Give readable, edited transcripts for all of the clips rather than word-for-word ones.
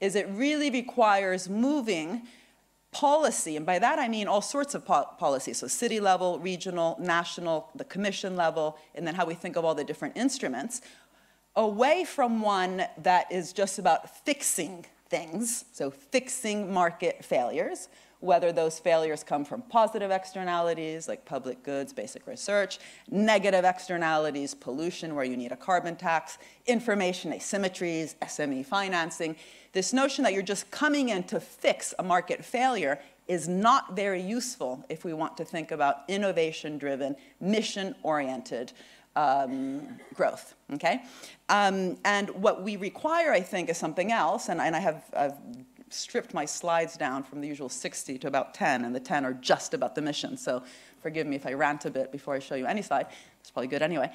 is it really requires moving policy, and by that I mean all sorts of policies, so city level, regional, national, the commission level, and then how we think of all the different instruments, away from one that is just about fixing things, so fixing market failures, whether those failures come from positive externalities like public goods, basic research, negative externalities, pollution where you need a carbon tax, information asymmetries, SME financing. This notion that you're just coming in to fix a market failure is not very useful if we want to think about innovation-driven, mission-oriented growth, okay? And what we require, I think, is something else, and I've stripped my slides down from the usual 60 to about 10, and the 10 are just about the mission, so forgive me if I rant a bit before I show you any slide. It's probably good anyway,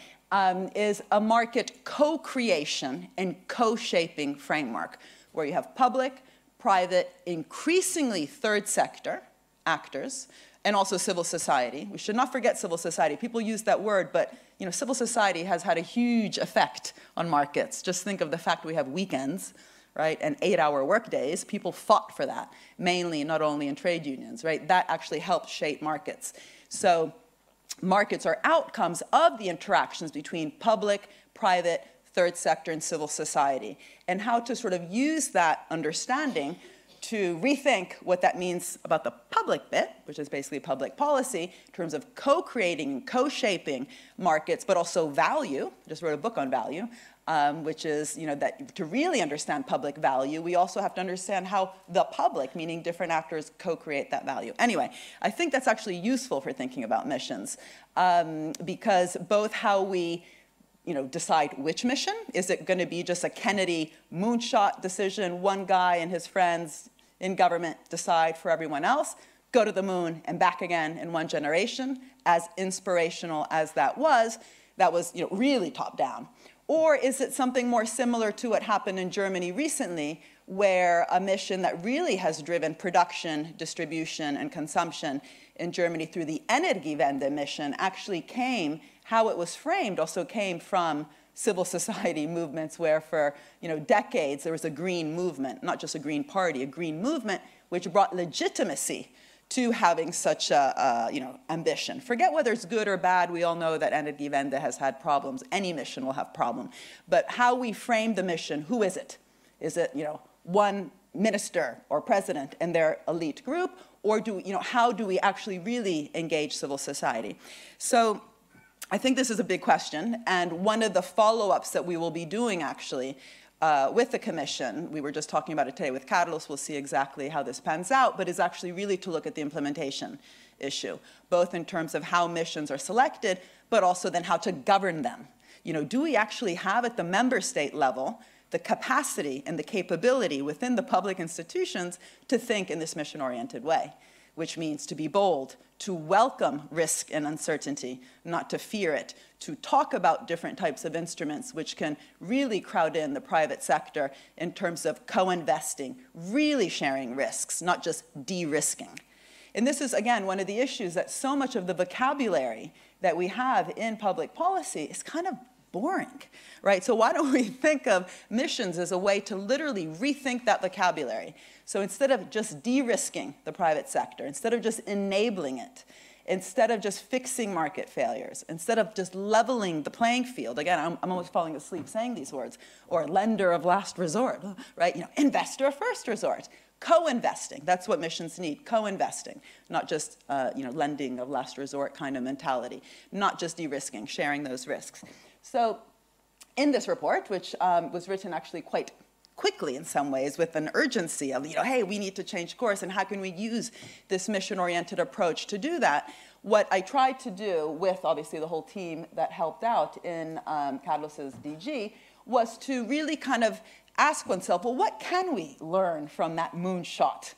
is a market co-creation and co-shaping framework where you have public, private, increasingly third sector actors, and also civil society. We should not forget civil society. People use that word, but civil society has had a huge effect on markets. Just think of the fact we have weekends, right, and 8-hour workdays. People fought for that, mainly not only in trade unions, right? That actually helped shape markets. So markets are outcomes of the interactions between public, private, third sector, and civil society, and how to sort of use that understanding to rethink what that means about the public bit, which is basically public policy, in terms of co-creating and co-shaping markets, but also value. I just wrote a book on value, which is, that to really understand public value, we also have to understand how the public, meaning different actors, co-create that value. Anyway, I think that's actually useful for thinking about missions, because both how we decide which mission. Is it going to be just a Kennedy moonshot decision, one guy and his friends in government decide for everyone else, go to the moon and back again in one generation, as inspirational as that was really top down? Or is it something more similar to what happened in Germany recently, where a mission that really has driven production, distribution, and consumption in Germany through the Energiewende mission actually came, how it was framed also came from civil society movements where for decades there was a green movement, not just a green party, a green movement which brought legitimacy to having such a ambition. Forget whether it's good or bad. We all know that Energiewende has had problems. Any mission will have problems. But how we frame the mission, who is it? Is it one minister or president and their elite group, or how do we actually really engage civil society? So I think this is a big question, and one of the follow-ups that we will be doing actually with the Commission, we were just talking about it today with Carlos, we'll see exactly how this pans out, but is actually really to look at the implementation issue, both in terms of how missions are selected, but also then how to govern them. Do we actually have at the member state level the capacity and the capability within the public institutions to think in this mission-oriented way, which means to be bold, to welcome risk and uncertainty, not to fear it, to talk about different types of instruments which can really crowd in the private sector in terms of co-investing, really sharing risks, not just de-risking. And this is, again, one of the issues that so much of the vocabulary that we have in public policy is kind of boring, right? So why don't we think of missions as a way to literally rethink that vocabulary? So instead of just de-risking the private sector, instead of just enabling it, instead of just fixing market failures, instead of just leveling the playing field, again, I'm almost falling asleep saying these words, or lender of last resort, right? Investor of first resort. Co-investing, that's what missions need, co-investing, not just lending of last resort kind of mentality, not just de-risking, sharing those risks. So in this report, which was written actually quite quickly in some ways with an urgency of, hey, we need to change course and how can we use this mission-oriented approach to do that, what I tried to do with obviously the whole team that helped out in Carlos's DG was to really kind of ask oneself, well, what can we learn from that moonshot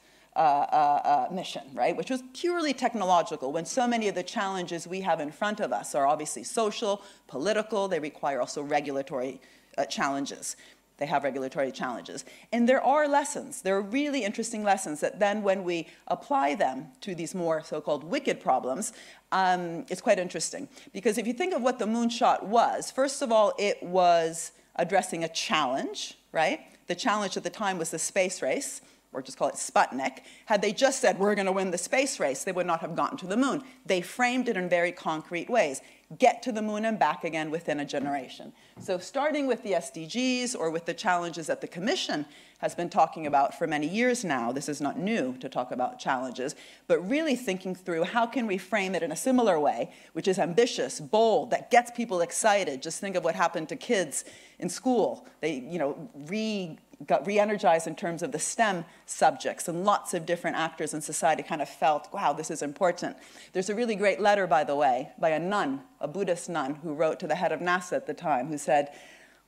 mission, right, which was purely technological, when so many of the challenges we have in front of us are obviously social, political, they require also regulatory challenges. They have regulatory challenges. And there are lessons, there are really interesting lessons that then when we apply them to these more so-called wicked problems, it's quite interesting. Because if you think of what the moonshot was, first of all, it was addressing a challenge, right? the challenge at the time was the space race, or just call it Sputnik. Had they just said, we're going to win the space race, they would not have gotten to the moon. They framed it in very concrete ways. Get to the moon and back again within a generation. So starting with the SDGs or with the challenges that the Commission has been talking about for many years now, this is not new to talk about challenges, but really thinking through how can we frame it in a similar way, which is ambitious, bold, that gets people excited. Just think of what happened to kids in school. They, got re-energized in terms of the STEM subjects, and lots of different actors in society kind of felt, wow, this is important. There's a really great letter, by the way, by a nun, a Buddhist nun, who wrote to the head of NASA at the time, who said,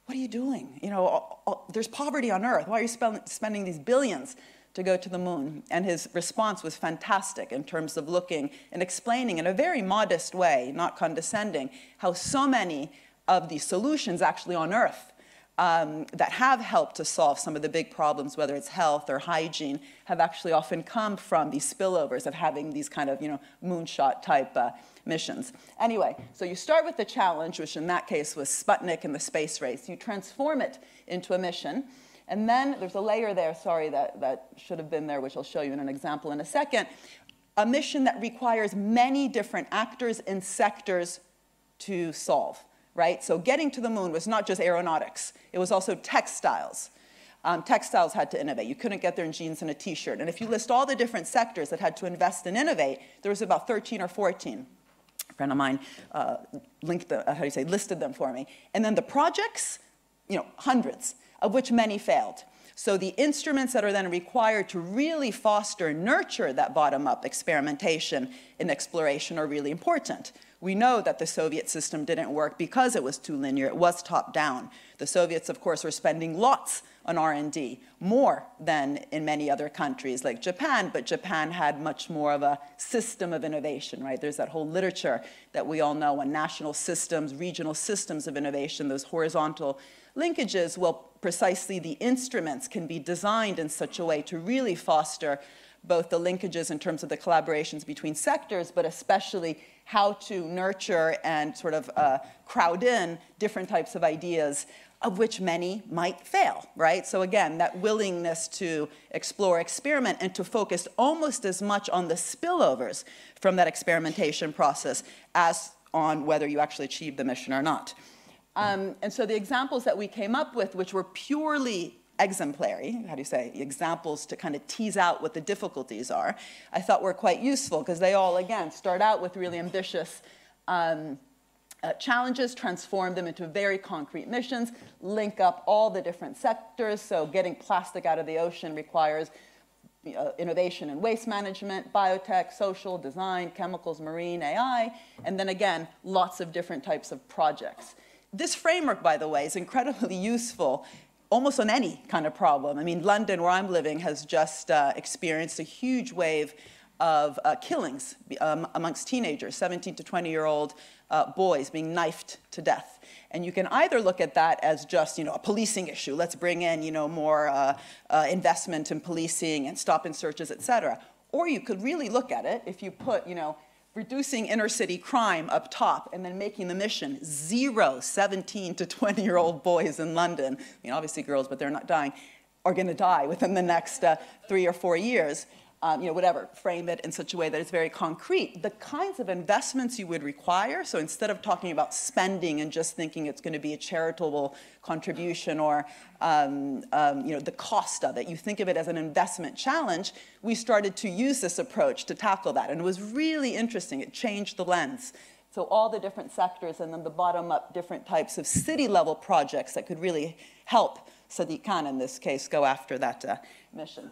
what are you doing? There's poverty on Earth. Why are you spending these billions to go to the moon? And his response was fantastic in terms of looking and explaining in a very modest way, not condescending, how so many of the solutions actually on Earth that have helped to solve some of the big problems, whether it's health or hygiene, have actually often come from these spillovers of having these kind of, moonshot type missions. Anyway, so you start with the challenge, which in that case was Sputnik and the space race. You transform it into a mission. And then there's a layer there, sorry, that should have been there, which I'll show you in an example in a second. A mission that requires many different actors and sectors to solve. Right? So getting to the moon was not just aeronautics. It was also textiles. Textiles had to innovate. You couldn't get there in jeans and a T-shirt. And if you list all the different sectors that had to invest and innovate, there was about 13 or 14. A friend of mine listed them for me. And then the projects, hundreds, of which many failed. So the instruments that are then required to really foster and nurture that bottom-up experimentation and exploration are really important. We know that the Soviet system didn't work because it was too linear. It was top-down. The Soviets, of course, were spending lots on R&D, more than in many other countries like Japan, but Japan had much more of a system of innovation, right? There's that whole literature that we all know on national systems, regional systems of innovation, those horizontal linkages. Well, precisely the instruments can be designed in such a way to really foster both the linkages in terms of the collaborations between sectors, but especially how to nurture and sort of crowd in different types of ideas, of which many might fail, right? So again, that willingness to explore, experiment, and to focus almost as much on the spillovers from that experimentation process as on whether you actually achieve the mission or not. And so the examples that we came up with, which were purely exemplary, how do you say, examples to kind of tease out what the difficulties are, I thought were quite useful because they all, again, start out with really ambitious challenges, transform them into very concrete missions, link up all the different sectors. So getting plastic out of the ocean requires innovation in waste management, biotech, social, design, chemicals, marine, AI, and then again, lots of different types of projects. This framework, by the way, is incredibly useful almost on any kind of problem. I mean, London, where I'm living, has just experienced a huge wave of killings amongst teenagers, 17 to 20-year-old boys being knifed to death. And you can either look at that as just, a policing issue. Let's bring in, more investment in policing and stop and searches, et cetera. Or you could really look at it if you put, reducing inner city crime up top and then making the mission 0 17 to 20-year-old boys in London, obviously girls, but they're not dying, are going to die within the next 3 or 4 years. Whatever, frame it in such a way that it's very concrete. The kinds of investments you would require, so instead of talking about spending and just thinking it's going to be a charitable contribution or the cost of it, you think of it as an investment challenge, we started to use this approach to tackle that. And it was really interesting. It changed the lens. So all the different sectors and then the bottom-up different types of city-level projects that could really help Sadiq Khan, in this case, go after that mission.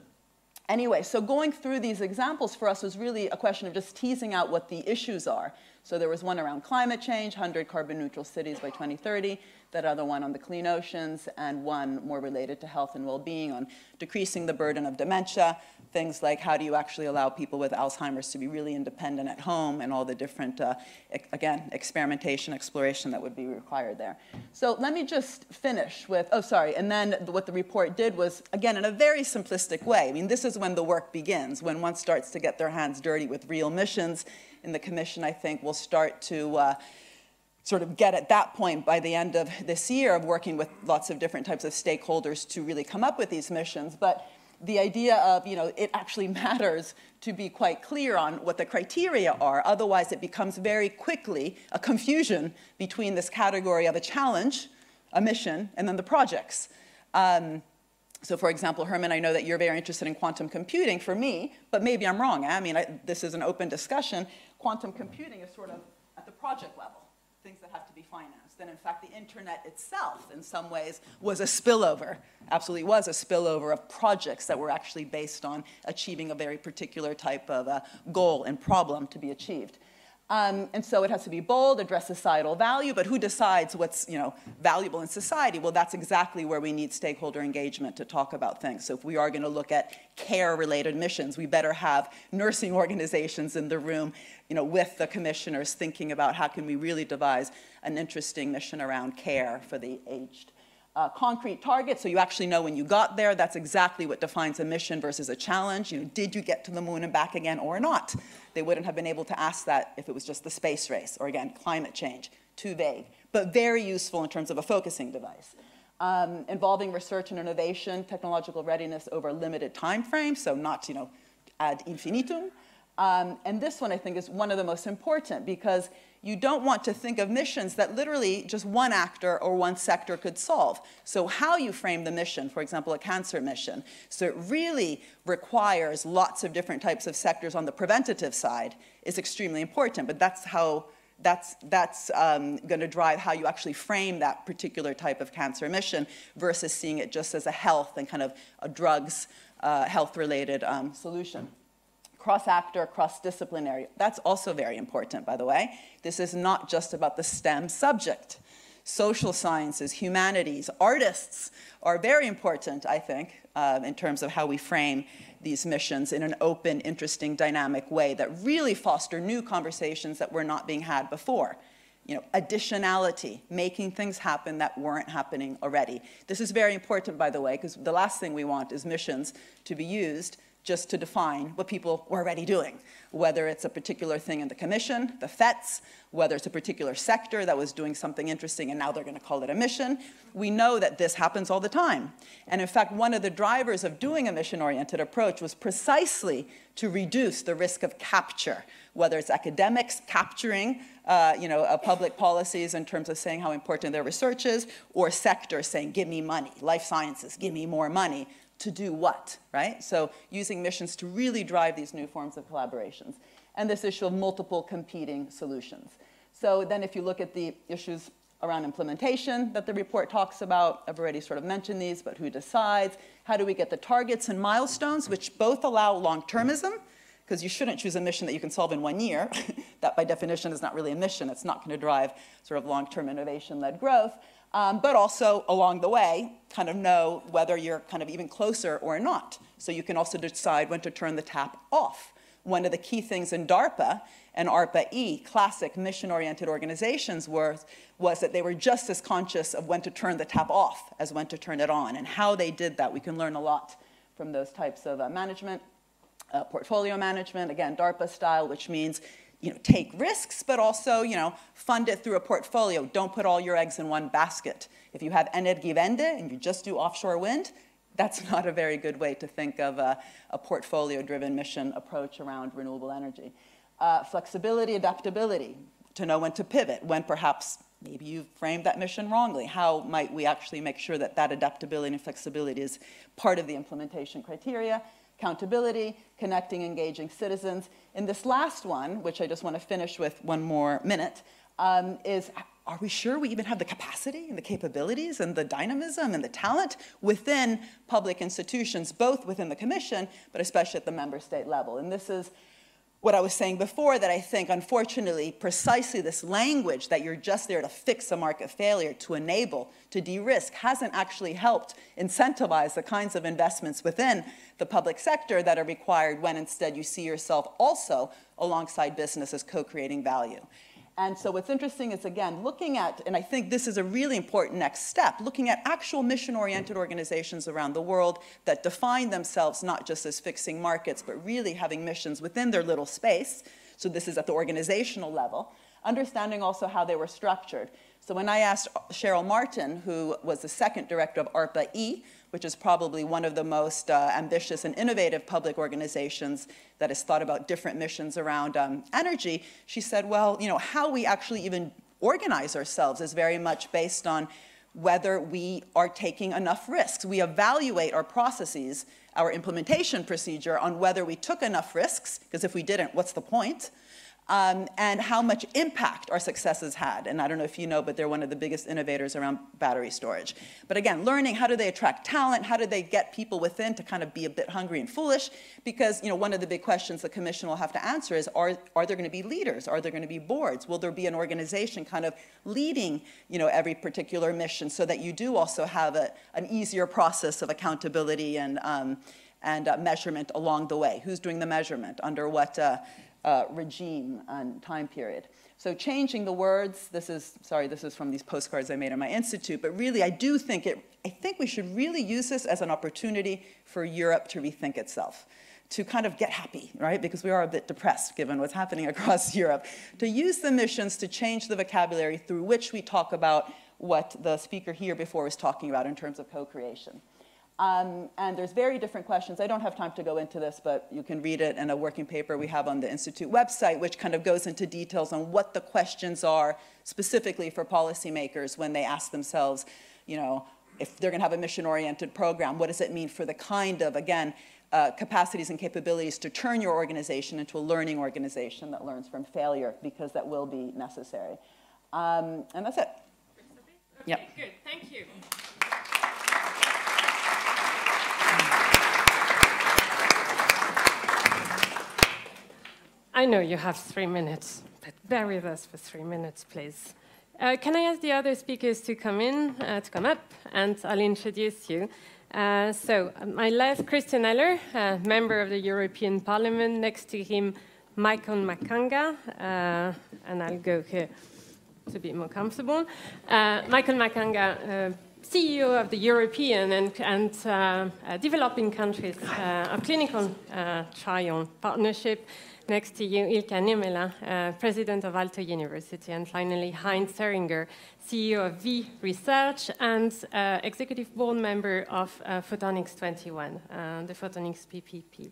Anyway, so going through these examples for us was really a question of just teasing out what the issues are. So there was one around climate change, 100 carbon neutral cities by 2030, that other one on the clean oceans, and one more related to health and well-being on decreasing the burden of dementia, things like how do you actually allow people with Alzheimer's to be really independent at home, and all the different, again, experimentation, exploration that would be required there. So let me just finish with, and then what the report did was, again, in a very simplistic way. I mean, this is when the work begins, when one starts to get their hands dirty with real missions. In the commission, I think, will start to sort of get at that point by the end of this year of working with lots of different types of stakeholders to really come up with these missions. But the idea of, it actually matters to be quite clear on what the criteria are. Otherwise, it becomes very quickly a confusion between this category of a challenge, a mission, and then the projects. So for example, Herman, I know that you're very interested in quantum computing for me, but maybe I'm wrong. I mean, this is an open discussion. Quantum computing is sort of at the project level, things that have to be financed. And in fact, the internet itself, in some ways, was a spillover, absolutely was a spillover of projects that were actually based on achieving a very particular type of goal and problem to be achieved. And so it has to be bold, address societal value, but who decides what's valuable in society? Well, that's exactly where we need stakeholder engagement to talk about things. So if we are going to look at care-related missions, we better have nursing organizations in the room with the commissioners thinking about how can we really devise an interesting mission around care for the aged. Concrete targets, so you actually know when you got there. That's exactly what defines a mission versus a challenge. Did you get to the moon and back again or not? They wouldn't have been able to ask that if it was just the space race, or again, climate change. Too vague, but very useful in terms of a focusing device. Involving research and innovation, technological readiness over a limited time frame, so not ad infinitum. And this one, I think, is one of the most important because you don't want to think of missions that literally just one actor or one sector could solve. So how you frame the mission, for example, a cancer mission, so it really requires lots of different types of sectors on the preventative side is extremely important, but that's going to drive how you actually frame that particular type of cancer mission versus seeing it just as a health and kind of a drugs, health-related solution. Cross-actor, cross-disciplinary. That's also very important, by the way. This is not just about the STEM subject. Social sciences, humanities, artists are very important, I think, in terms of how we frame these missions in an open, interesting, dynamic way that really foster new conversations that were not being had before. Additionality, making things happen that weren't happening already. This is very important, by the way, because the last thing we want is missions to be used just to define what people were already doing, whether it's a particular thing in the commission, the FETs, whether it's a particular sector that was doing something interesting and now they're going to call it a mission. We know that this happens all the time. And in fact, one of the drivers of doing a mission-oriented approach was precisely to reduce the risk of capture, whether it's academics capturing public policies in terms of saying how important their research is, or sectors saying, give me money, life sciences, give me more money. To do what, right? So using missions to really drive these new forms of collaborations. And this issue of multiple competing solutions. So then if you look at the issues around implementation that the report talks about, I've already sort of mentioned these, but who decides? How do we get the targets and milestones, which both allow long-termism, because you shouldn't choose a mission that you can solve in 1 year. That by definition is not really a mission. It's not going to drive sort of long-term innovation-led growth. But also, along the way, kind of know whether you're kind of even closer or not. So you can also decide when to turn the tap off. One of the key things in DARPA and ARPA-E, classic mission-oriented organizations, was that they were just as conscious of when to turn the tap off as when to turn it on. And how they did that, we can learn a lot from those types of management, portfolio management, again, DARPA style, which means take risks, but also, fund it through a portfolio. Don't put all your eggs in one basket. If you have Energiewende and you just do offshore wind, that's not a very good way to think of a portfolio-driven mission approach around renewable energy. Flexibility, adaptability, to know when to pivot, when perhaps maybe you framed that mission wrongly. How might we actually make sure that that adaptability and flexibility is part of the implementation criteria? Accountability, connecting, engaging citizens. And this last one, which I just want to finish with 1 more minute, is are we sure we even have the capacity and the capabilities and the dynamism and the talent within public institutions, both within the Commission, but especially at the member state level? And this is what I was saying before, that I think, unfortunately, precisely this language that you're just there to fix a market failure, to enable, to de-risk, hasn't actually helped incentivize the kinds of investments within the public sector that are required when instead you see yourself also alongside business as co-creating value. And so what's interesting is, again, looking at, and I think this is a really important next step, looking at actual mission-oriented organizations around the world that define themselves not just as fixing markets, but really having missions within their little space. So this is at the organizational level. understanding also how they were structured. So when I asked Cheryl Martin, who was the second director of ARPA-E, which is probably one of the most ambitious and innovative public organizations that has thought about different missions around energy, she said, well, you know, how we actually even organize ourselves is very much based on whether we are taking enough risks. We evaluate our processes, our implementation procedure, on whether we took enough risks, because if we didn't, what's the point? And how much impact our successes had. And I don't know if you know, but they're one of the biggest innovators around battery storage. But again, learning how do they attract talent, how do they get people within to kind of be a bit hungry and foolish, because you know, one of the big questions the commission will have to answer is, are there going to be leaders? Are there going to be boards? Will there be an organization kind of leading, you know, every particular mission, so that you do also have an easier process of accountability and measurement along the way? Who's doing the measurement? Under what regime and time period? So changing the words, this is from these postcards I made in my institute, but really I think we should really use this as an opportunity for Europe to rethink itself, to kind of get happy, right? Because we are a bit depressed given what's happening across Europe. To use the missions to change the vocabulary through which we talk about what the speaker here before was talking about in terms of co-creation. And there's very different questions. I don't have time to go into this, but you can read it in a working paper we have on the Institute website, which kind of goes into details on what the questions are specifically for policymakers when they ask themselves, you know, if they're going to have a mission-oriented program, what does it mean for the kind of, again, capacities and capabilities to turn your organization into a learning organization that learns from failure, because that will be necessary. And that's it. Okay, yep. Good. Thank you. I know you have 3 minutes, but bear with us for 3 minutes, please. Can I ask the other speakers to come up, and I'll introduce you. So, my left, Christian Eller, member of the European Parliament. Next to him, Michael Makanga, and I'll go here to be more comfortable. Michael Makanga, CEO of the European and developing countries of clinical trial partnership. Next to you, Ilka Niemela, President of Aalto University. And finally, Heinz Seringer, CEO of V Research and Executive Board Member of Photonics 21, the Photonics PPP.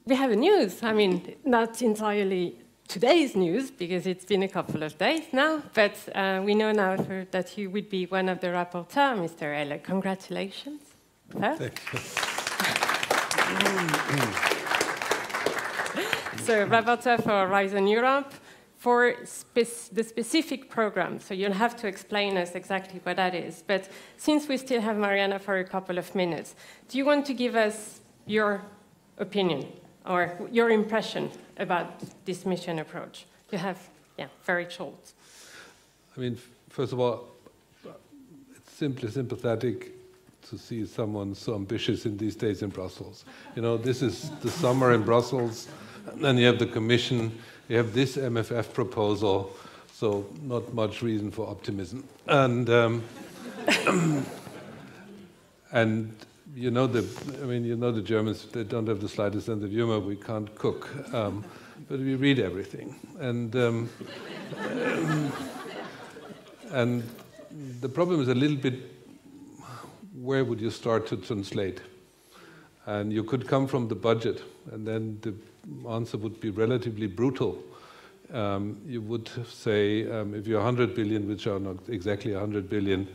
We have a news, I mean, not entirely today's news, because it's been a couple of days now, but we know now that you would be one of the rapporteurs, Mr. Eller. Congratulations. Thank you. So, rapporteur for Horizon Europe for the specific program. So you'll have to explain us exactly what that is. But since we still have Mariana for a couple of minutes, do you want to give us your opinion or your impression about this mission approach? You have, yeah, very short. I mean, first of all, it's simply sympathetic to see someone so ambitious in these days in Brussels. You know, this is the summer in Brussels. And then you have the Commission, you have this MFF proposal, so not much reason for optimism. And and you know the Germans, they don't have the slightest sense of humor. We can't cook, but we read everything. And the problem is a little bit, where would you start to translate? And you could come from the budget, and then the answer would be relatively brutal. You would say, if you're 100 billion, which are not exactly 100 billion,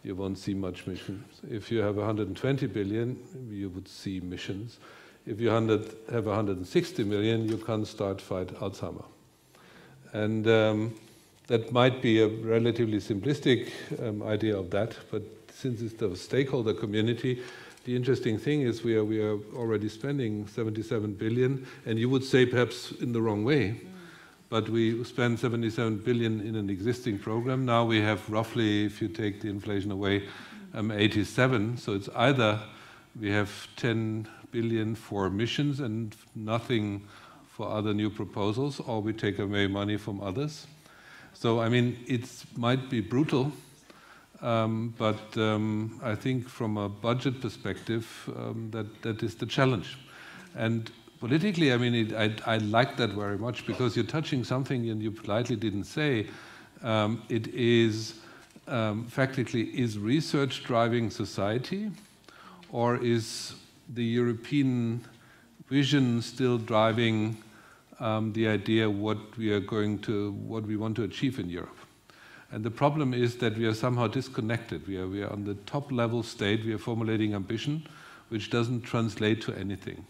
you won't see much missions. If you have 120 billion, you would see missions. If you have 160 million, you can start fight Alzheimer. And that might be a relatively simplistic idea of that, but since it's the stakeholder community, the interesting thing is we are already spending 77 billion, and you would say perhaps in the wrong way, but we spend 77 billion in an existing program. Now we have roughly, if you take the inflation away, 87. So it's either we have 10 billion for missions and nothing for other new proposals, or we take away money from others. So I mean, it might be brutal. But I think from a budget perspective, that is the challenge. And Politically, I mean, I like that very much because you're touching something and you politely didn't say. It is, factically, is research driving society, or is the European vision still driving the idea what we want to achieve in Europe? And the problem is that we are somehow disconnected. We are on the top level state. We are formulating ambition, which doesn't translate to anything.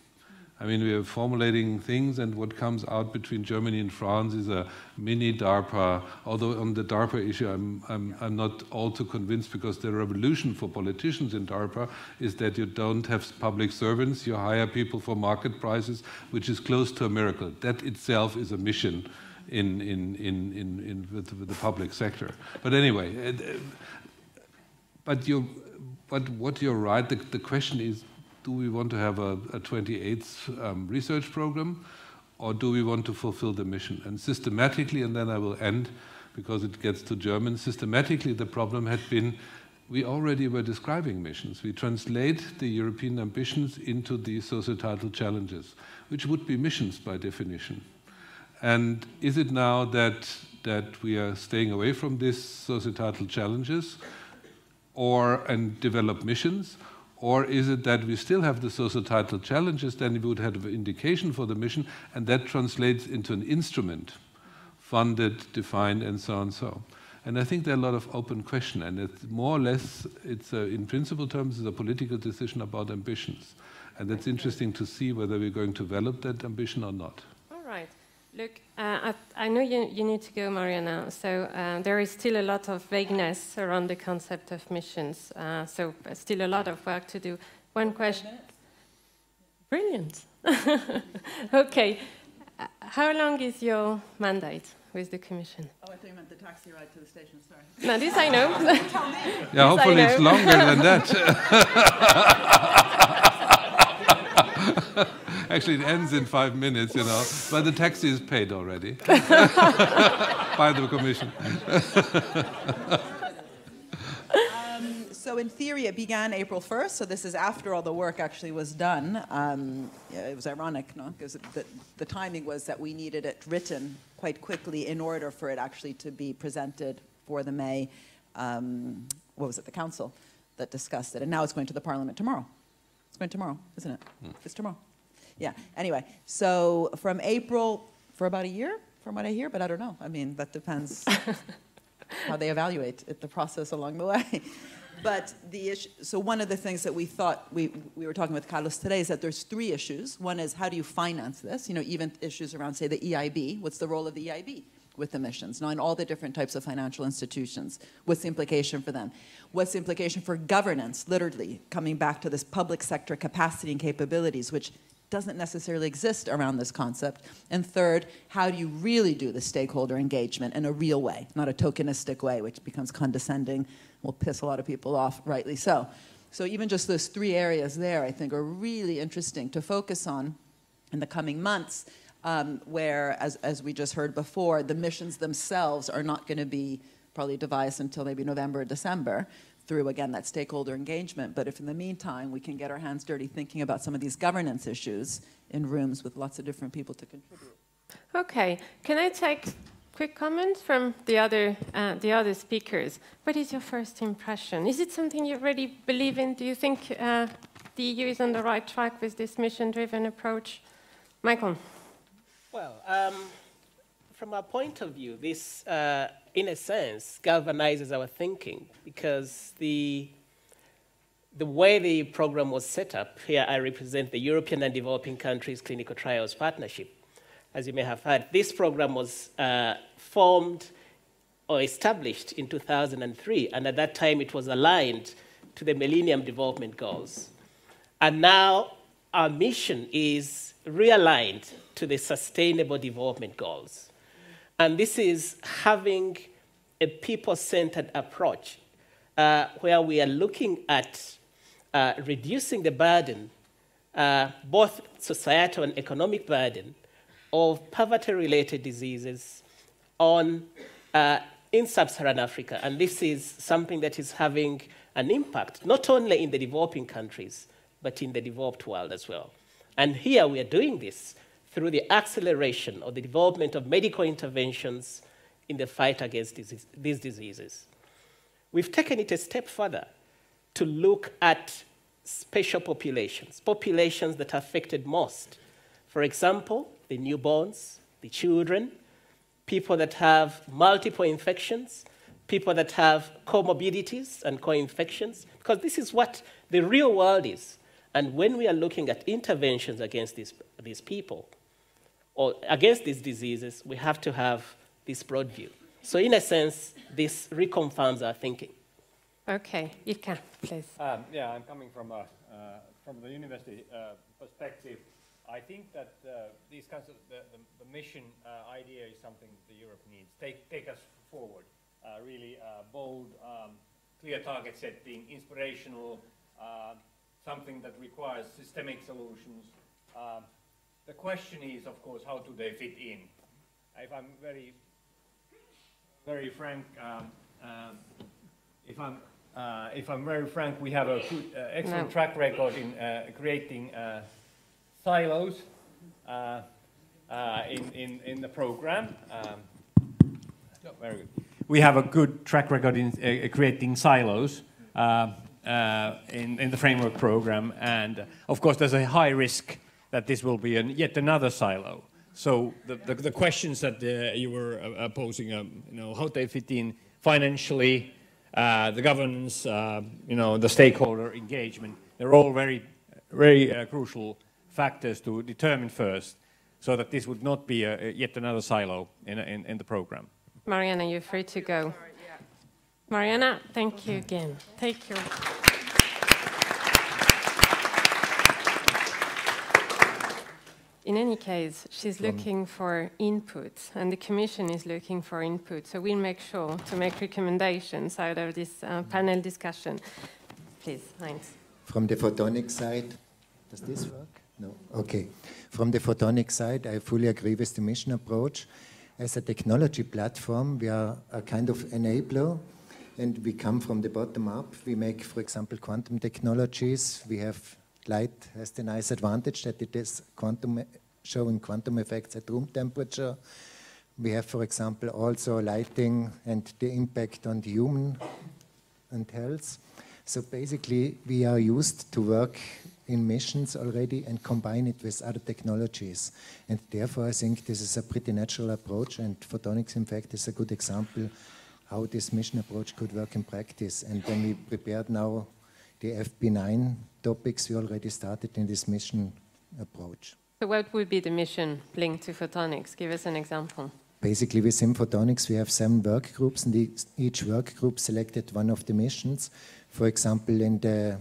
I mean, we are formulating things, and what comes out between Germany and France is a mini DARPA. Although on the DARPA issue, I'm not all too convinced, because the revolution for politicians in DARPA is that you don't have public servants, you hire people for market prices, which is close to a miracle. That itself is a mission with the public sector. But anyway, but what you're right. The question is, do we want to have a 28th research program, or do we want to fulfill the mission? And systematically, and then I will end because it gets to German, systematically the problem had been we already were describing missions. We translate the European ambitions into the societal challenges, which would be missions by definition. And is it now that we are staying away from these societal challenges and develop missions? Or is it that we still have the societal challenges, then we would have an indication for the mission, and that translates into an instrument, funded, defined, and so on and so. And I think there are a lot of open questions, and it's more or less, in principle terms, it's a political decision about ambitions. And that's interesting to see whether we're going to develop that ambition or not. All right. Look, I know you need to go, Maria, now. So there is still a lot of vagueness around the concept of missions. So still a lot of work to do. One question. Brilliant. Okay. How long is your mandate with the Commission? Oh, I thought you meant the taxi ride to the station. Sorry. No, this I know. Yeah, hopefully it's longer than that. Actually, it ends in 5 minutes, you know, but the taxi is paid already by the Commission. So in theory, it began April 1st, so this is after all the work actually was done. It was ironic, no? Because the timing was that we needed it written quite quickly in order for it actually to be presented for the May, what was it, the Council that discussed it. And now it's going to the Parliament tomorrow. It's going tomorrow, isn't it? It's tomorrow. Yeah, anyway, so from April, for about a year, from what I hear, but I don't know. I mean, that depends how they evaluate the process along the way. But the issue, so one of the things that we thought, we were talking with Carlos today, is that there's 3 issues. One is, how do you finance this? You know, even issues around, say, the EIB. What's the role of the EIB with the missions? Now, in all the different types of financial institutions, what's the implication for them? What's the implication for governance, literally, coming back to this public sector capacity and capabilities, which doesn't necessarily exist around this concept. And third, how do you really do the stakeholder engagement in a real way, not a tokenistic way, which becomes condescending, will piss a lot of people off, rightly so. So even just those 3 areas there, I think, are really interesting to focus on in the coming months, where, as we just heard before, the missions themselves are not going to be probably devised until maybe November or December, through, again, that stakeholder engagement. But if in the meantime we can get our hands dirty thinking about some of these governance issues in rooms with lots of different people to contribute. Okay. Can I take quick comments from the other speakers? What is your first impression? Is it something you really believe in? Do you think the EU is on the right track with this mission-driven approach? Michael? Well, from our point of view, this, in a sense, galvanizes our thinking, because the way the program was set up, here I represent the European and Developing Countries Clinical Trials Partnership. As you may have heard, this program was formed or established in 2003, and at that time it was aligned to the Millennium Development Goals. And now our mission is realigned to the Sustainable Development Goals. And this is having a people-centered approach where we are looking at reducing the burden, both societal and economic burden, of poverty-related diseases in sub-Saharan Africa. And this is something that is having an impact, not only in the developing countries, but in the developed world as well. And here we are doing this through the acceleration of the development of medical interventions in the fight against these diseases. We've taken it a step further to look at special populations, populations that are affected most. For example, the newborns, the children, people that have multiple infections, people that have comorbidities and co-infections, because this is what the real world is. And when we are looking at interventions against these people, or against these diseases, we have to have this broad view. So in a sense, this reconfirms our thinking. Okay, Ika, please. Yeah, I'm coming from the university perspective. I think that these kinds of the mission idea is something that Europe needs. Take us forward. Really bold, clear target setting, inspirational, something that requires systemic solutions. The question is, of course, how do they fit in? If I'm very frank, if I'm very frank, we have a good, excellent track record in creating silos in the program. Very good. We have a good track record in creating silos in the framework program, and of course, there's a high risk that this will be yet another silo. So the questions that you were posing, how they fit in financially, the governance, the stakeholder engagement, they're all very, very crucial factors to determine first, so that this would not be yet another silo in the program. Mariana, you're free to go. Mariana, thank you again. Take your... In any case, she's looking for input, and the Commission is looking for input. So we'll make sure to make recommendations out of this panel discussion. Please, Heinz. From the photonic side, does this work? No? Okay. From the photonic side, I fully agree with the mission approach. As a technology platform, we are a kind of enabler, and we come from the bottom up. We make, for example, quantum technologies. We have light has the nice advantage that it is showing quantum effects at room temperature. We have, for example, also lighting and the impact on the human and health. So basically, we are used to work in missions already and combine it with other technologies. And therefore, I think this is a pretty natural approach, and photonics, in fact, is a good example how this mission approach could work in practice. And when we prepared now the FP9 topics, we already started in this mission approach. So what would be the mission linked to photonics? Give us an example. Basically, within photonics, we have 7 work groups, and each work group selected one of the missions. For example, in the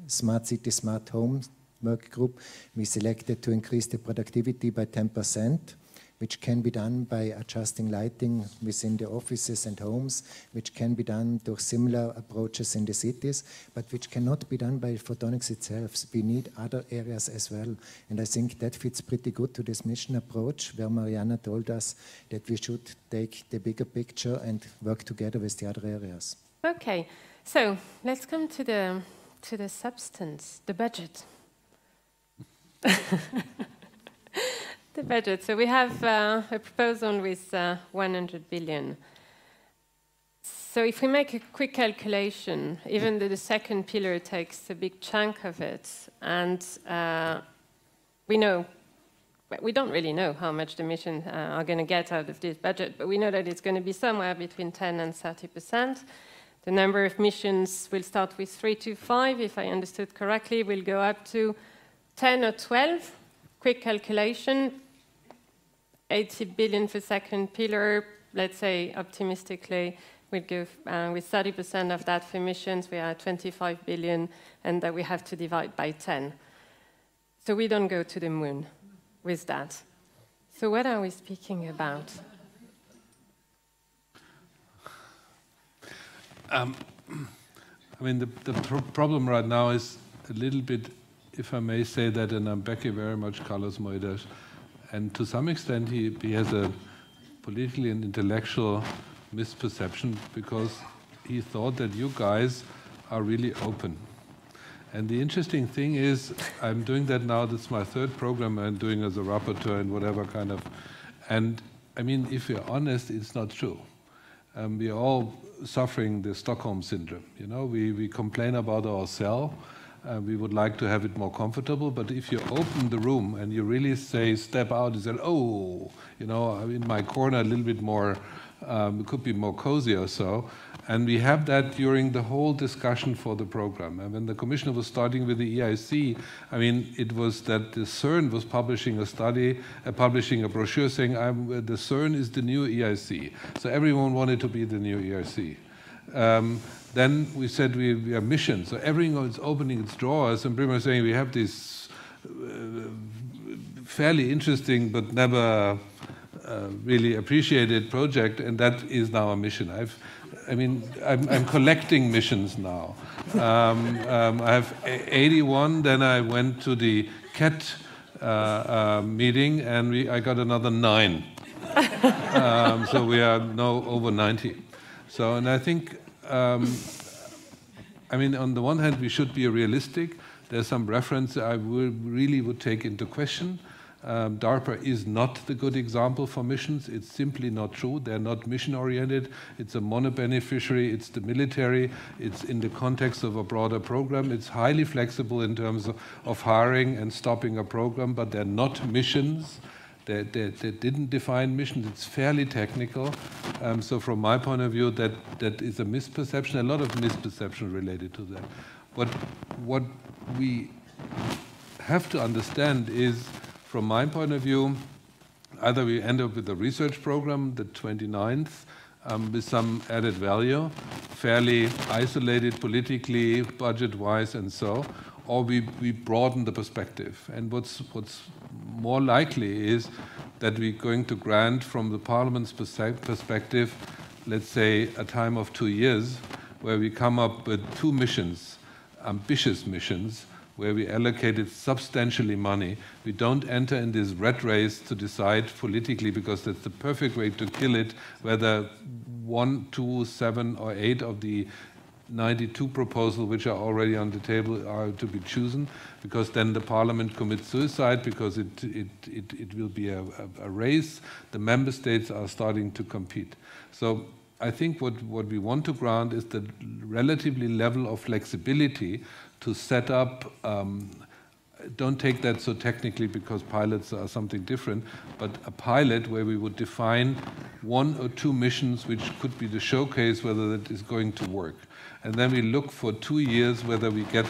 Smart City, Smart Home work group, we selected to increase the productivity by 10%, which can be done by adjusting lighting within the offices and homes, which can be done through similar approaches in the cities, but which cannot be done by photonics itself. So we need other areas as well. And I think that fits pretty good to this mission approach, where Mariana told us that we should take the bigger picture and work together with the other areas. Okay, so let's come to the substance, the budget. The budget. So we have a proposal with 100 billion. So if we make a quick calculation, even though the second pillar takes a big chunk of it, and we don't really know how much the missions are going to get out of this budget, but we know that it's going to be somewhere between 10 and 30%. The number of missions will start with 3 to 5, if I understood correctly, will go up to 10 or 12. Quick calculation, 80 billion for second pillar, let's say optimistically, we'll go with 30% of that for missions, we are at 25 billion, and that we have to divide by 10. So we don't go to the moon with that. So what are we speaking about? I mean, the problem right now is a little bit, if I may say that, and Becky very much Carlos Moedas, and to some extent he has a politically and intellectual misperception, because he thought that you guys are really open. And the interesting thing is, I'm doing that now, that's my third program I'm doing as a rapporteur and whatever kind of, and I mean, if we're honest, it's not true. We are all suffering the Stockholm syndrome. You know, we complain about our cell. We would like to have it more comfortable, but if you open the room and you really say, step out, you say, oh, you know, I'm in my corner a little bit more, it could be more cozy or so. And we have that during the whole discussion for the program. And when the commissioner was starting with the EIC, I mean, it was that the CERN was publishing a study, publishing a brochure saying, the CERN is the new EIC. So everyone wanted to be the new EIC. Then we said we are mission, so everyone is opening its drawers and pretty much saying we have this fairly interesting but never really appreciated project, and that is now a mission. I'm collecting missions now. I have 81. Then I went to the CAT meeting, and I got another 9. So we are now over 90. So, and I think, I mean, on the one hand, we should be realistic. There's some reference I really would take into question. DARPA is not the good example for missions. It's simply not true. They're not mission-oriented. It's a mono-beneficiary. It's the military. It's in the context of a broader program. It's highly flexible in terms of hiring and stopping a program, but they're not missions. They didn't define missions. It's fairly technical. So from my point of view, that is a misperception, a lot of misperception related to that. What we have to understand is, from my point of view, either we end up with a research program, the 29th, with some added value, fairly isolated politically, budget-wise, and so, or we broaden the perspective. And what's more likely is that we're going to grant, from the Parliament's perspective, let's say a time of 2 years, where we come up with 2 missions, ambitious missions, where we allocated substantially money. We don't enter in this rat race to decide politically, because that's the perfect way to kill it, whether 1, 2, 7, or 8 of the 92 proposals which are already on the table are to be chosen, because then the Parliament commits suicide, because it will be a race. The member states are starting to compete. So I think what we want to grant is the relatively level of flexibility to set up, don't take that so technically, because pilots are something different, but a pilot where we would define 1 or 2 missions which could be the showcase whether that is going to work. And then we look for 2 years whether we get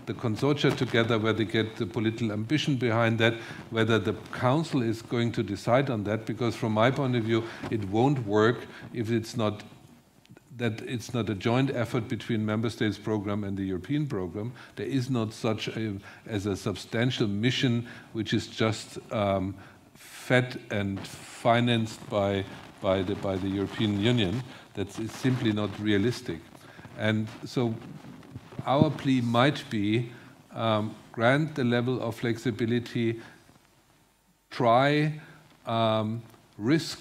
the consortia together, whether they get the political ambition behind that, whether the council is going to decide on that, because from my point of view, it won't work if it's not a joint effort between member states program and the European program. There is not such as a substantial mission which is just fed and financed by the European Union. That is simply not realistic. And so our plea might be grant the level of flexibility, try, risk,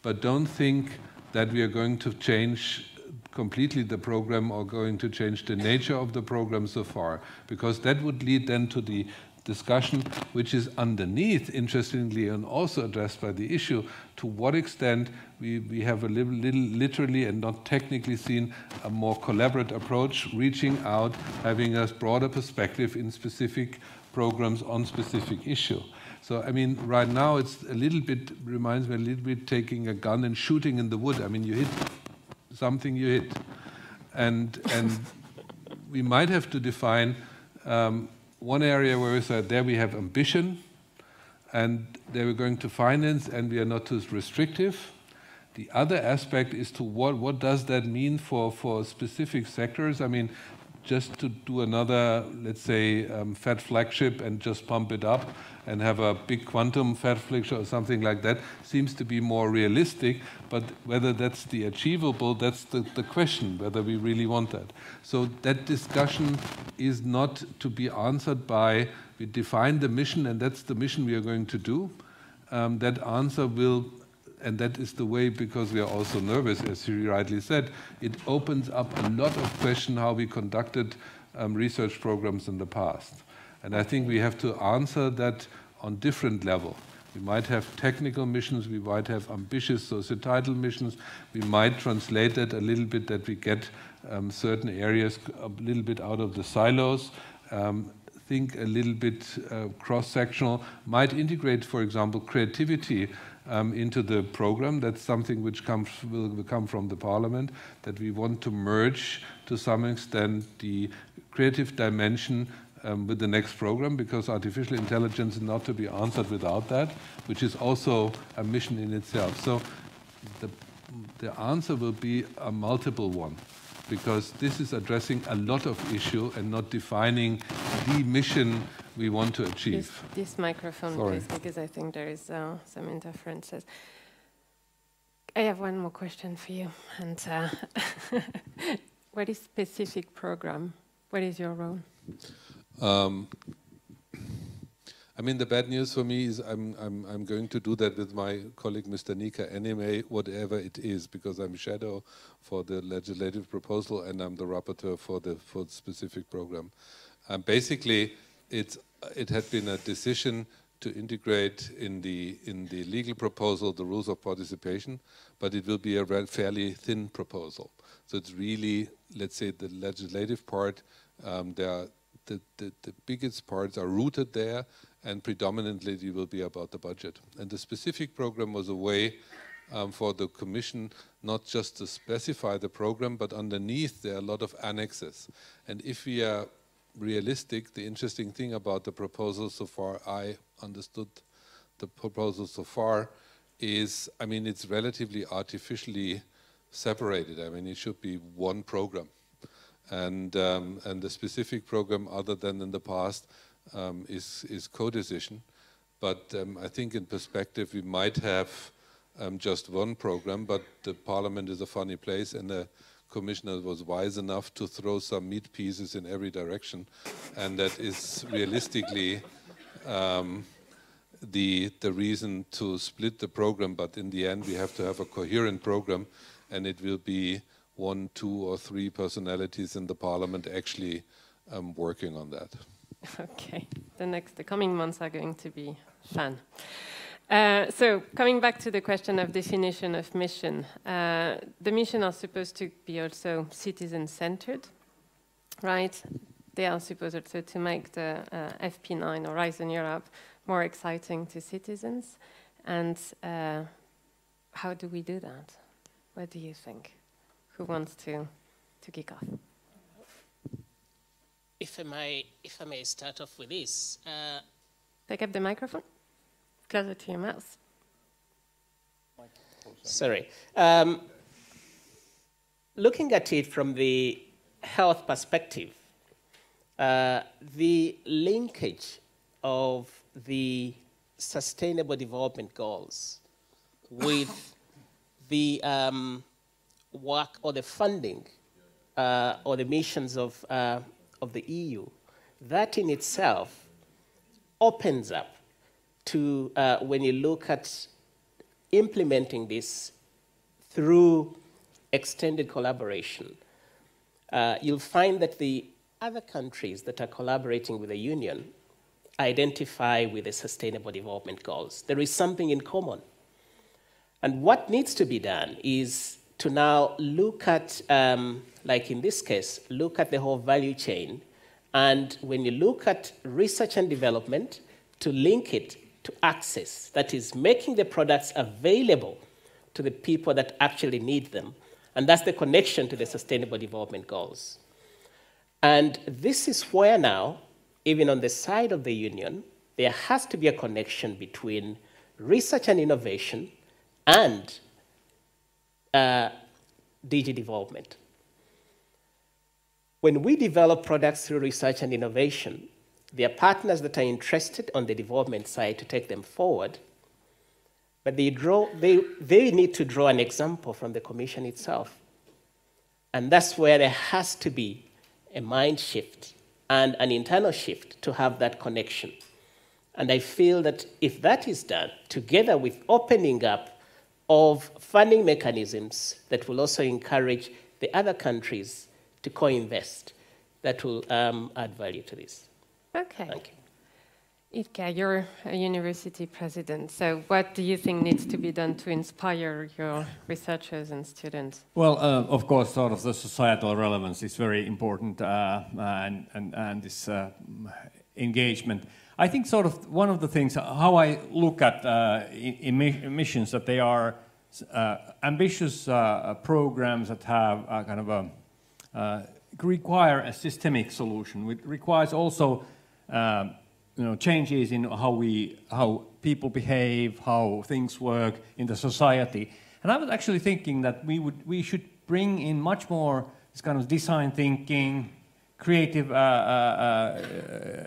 but don't think that we are going to change completely the program or going to change the nature of the program so far, because that would lead then to the discussion which is underneath, interestingly, and also addressed by the issue, to what extent we have a little literally and not technically seen a more collaborative approach, reaching out, having a broader perspective in specific programs on specific issue. So, I mean, right now it's a little bit, reminds me a little bit taking a gun and shooting in the wood. I mean, you hit something, you hit. And we might have to define one area where we said there we have ambition, and there we're going to finance, and we are not too restrictive. The other aspect is to what does that mean for specific sectors? I mean, just to do another, let's say, fat flagship and just pump it up and have a big quantum fat flagship or something like that seems to be more realistic, but whether that's the achievable, that's the question, whether we really want that. So that discussion is not to be answered by, we define the mission and that's the mission we are going to do. That answer will, and that is the way, because we are also nervous, as you rightly said, it opens up a lot of questions how we conducted research programs in the past. And I think we have to answer that on different level. We might have technical missions, we might have ambitious societal missions, we might translate it a little bit that we get certain areas a little bit out of the silos, think a little bit cross-sectional, might integrate, for example, creativity into the program. That's something which will come from the Parliament, that we want to merge to some extent the creative dimension with the next program, because artificial intelligence is not to be answered without that, which is also a mission in itself. So the answer will be a multiple one, because this is addressing a lot of issues and not defining the mission we want to achieve. This microphone, Sorry. please, because I think there is some interferences. I have one more question for you. And what is specific program? What is your role? I mean, the bad news for me is I'm going to do that with my colleague Mr. Nika anyway, whatever it is, because I'm shadow for the legislative proposal and I'm the rapporteur for the specific program. Basically, it had been a decision to integrate in the legal proposal the rules of participation, but it will be a fairly thin proposal. So it's really, let's say, the legislative part. The biggest parts are rooted there, and predominantly it will be about the budget. And the specific program was a way for the Commission not just to specify the program, but underneath there are a lot of annexes. And if we are realistic, the interesting thing about the proposal so far, I understood the proposal so far, is, I mean, it's relatively artificially separated. I mean, it should be one program. And the specific program, other than in the past, is co-decision. But I think in perspective we might have just one program, but the Parliament is a funny place, and the Commissioner was wise enough to throw some meat pieces in every direction, and that is realistically the reason to split the program. But in the end we have to have a coherent program, and it will be 1, 2, or 3 personalities in the Parliament actually working on that. Okay, the coming months are going to be fun. So coming back to the question of definition of mission, the mission are supposed to be also citizen-centered, right? They are supposed also to make the FP9 Horizon Europe more exciting to citizens. And how do we do that? What do you think? Who wants to kick off? If I may start off with this. Pick up the microphone, closer to your mouth. Sorry. Looking at it from the health perspective, the linkage of the Sustainable Development Goals with the work or the funding or the missions of the EU, that in itself opens up to, when you look at implementing this through extended collaboration, you'll find that the other countries that are collaborating with the Union identify with the Sustainable Development Goals. There is something in common. And what needs to be done is to now look at, like in this case, look at the whole value chain. And when you look at research and development, to link it to access, that is making the products available to the people that actually need them. And that's the connection to the Sustainable Development Goals. And this is where now, even on the side of the Union, there has to be a connection between research and innovation and DG development. When we develop products through research and innovation, there are partners that are interested on the development side to take them forward, but they need to draw an example from the Commission itself. And that's where there has to be a mind shift and an internal shift to have that connection. And I feel that if that is done, together with opening up of funding mechanisms that will also encourage the other countries to co-invest, that will add value to this. Okay. Thank you. Ilka, you're a university president, so what do you think needs to be done to inspire your researchers and students? Well, of course, sort of the societal relevance is very important, and this engagement. I think sort of one of the things, how I look at emissions, that they are ambitious programs that have kind of require a systemic solution. It requires also changes in how people behave, how things work in the society. And I was actually thinking that we should bring in much more this kind of design thinking, creative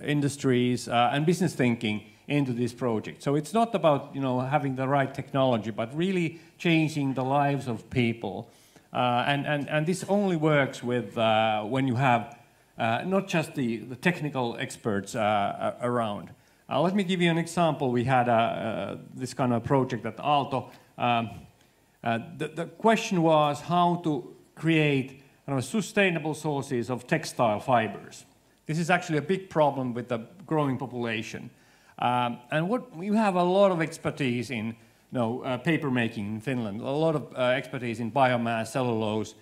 industries, and business thinking into this project. So it's not about having the right technology, but really changing the lives of people. And this only works with when you have not just the technical experts around. Let me give you an example. We had this kind of project at Aalto. The question was how to create sustainable sources of textile fibers. This is actually a big problem with the growing population. And we have a lot of expertise in paper making in Finland, a lot of expertise in biomass, cellulose.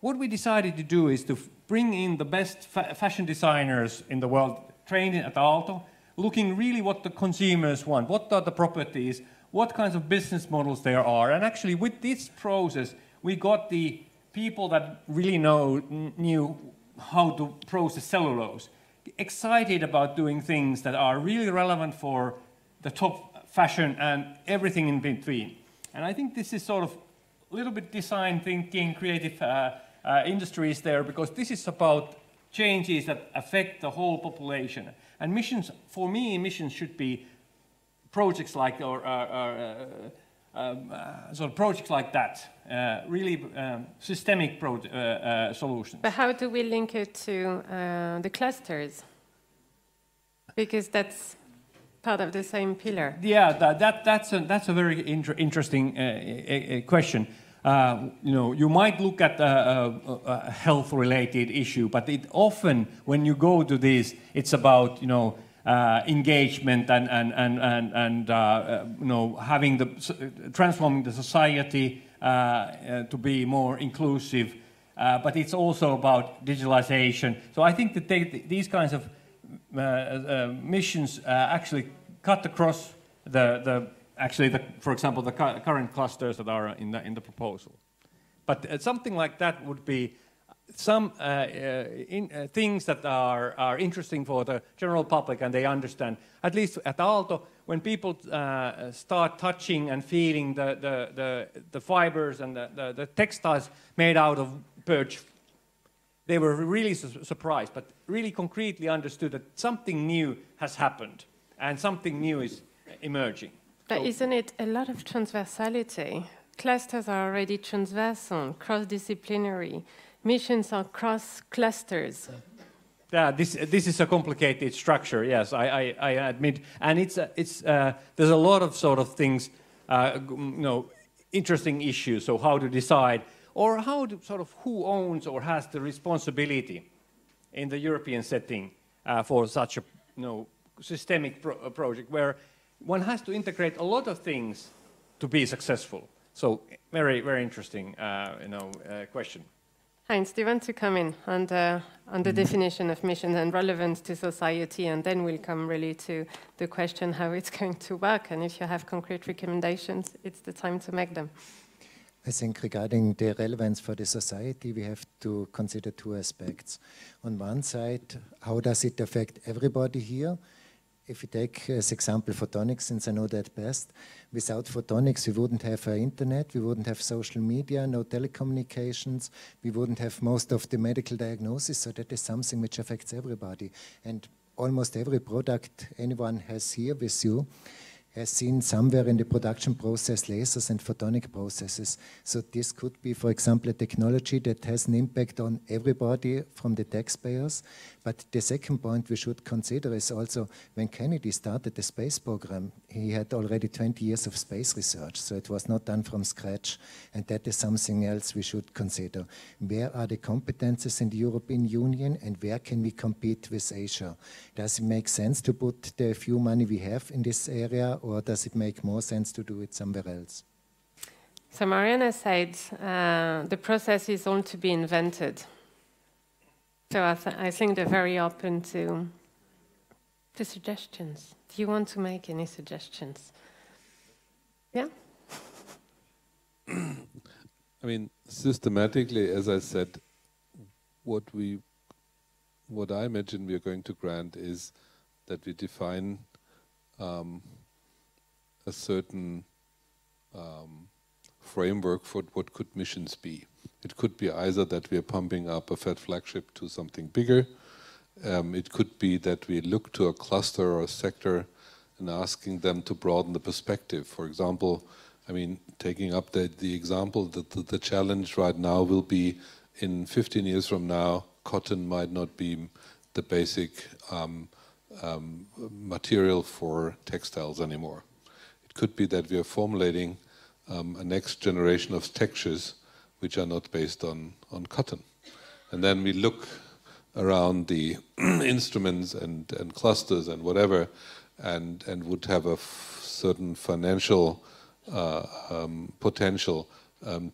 What we decided to do is to bring in the best fashion designers in the world, trained at Aalto, looking really what the consumers want, what are the properties, what kinds of business models there are. And actually with this process, we got the people that really knew how to process cellulose, excited about doing things that are really relevant for the top fashion and everything in between. And I think this is sort of a little bit design thinking, creative industries there, because this is about changes that affect the whole population. And missions, for me, missions should be projects like, or sort of projects like that, really systemic solutions. But how do we link it to the clusters? Because that's part of the same pillar. Yeah, that's a very interesting question. You might look at a health-related issue, but it often, when you go to this, it's about engagement and having transforming the society to be more inclusive. But it's also about digitalization. So I think that these kinds of missions actually cut across for example, the current clusters that are in the proposal. But something like that would be some things that are interesting for the general public and they understand. At least at Aalto, when people start touching and feeling the fibers and the textiles made out of birch, they were really surprised, but really concretely understood that something new has happened and something new is emerging. But isn't it a lot of transversality? Clusters are already transversal, cross-disciplinary. Missions are cross-clusters. Yeah, this is a complicated structure. Yes, I admit, and there's a lot of sort of things, interesting issues. So how to decide, or how to sort of who owns or has the responsibility in the European setting for such a systemic project where one has to integrate a lot of things to be successful. So very, very interesting, question. Heinz, do you want to come in on the definition of mission and relevance to society, and then we'll come really to the question how it's going to work, and if you have concrete recommendations, it's the time to make them. I think regarding the relevance for the society, we have to consider two aspects. On one side, how does it affect everybody here? If you take as example photonics, since I know that best, without photonics we wouldn't have internet, we wouldn't have social media, no telecommunications, we wouldn't have most of the medical diagnosis, so that is something which affects everybody. And almost every product anyone has here with you has seen somewhere in the production process lasers and photonic processes. So this could be, for example, a technology that has an impact on everybody from the taxpayers. But the second point we should consider is also when Kennedy started the space program, he had already 20 years of space research, so it was not done from scratch. And that is something else we should consider. Where are the competences in the European Union and where can we compete with Asia? Does it make sense to put the few money we have in this area, or does it make more sense to do it somewhere else? So Mariana said the process is all to be invented. So I think they're very open to suggestions. Do you want to make any suggestions? Yeah? I mean, systematically, as I said, what I imagine we are going to grant is that we define a certain framework for what could missions be. It could be either that we are pumping up a Fed flagship to something bigger. It could be that we look to a cluster or a sector and asking them to broaden the perspective. For example, I mean, taking up the example that the challenge right now will be in 15 years from now, cotton might not be the basic material for textiles anymore. It could be that we are formulating a next generation of textures which are not based on cotton. And then we look around the instruments and clusters and whatever and would have a certain financial potential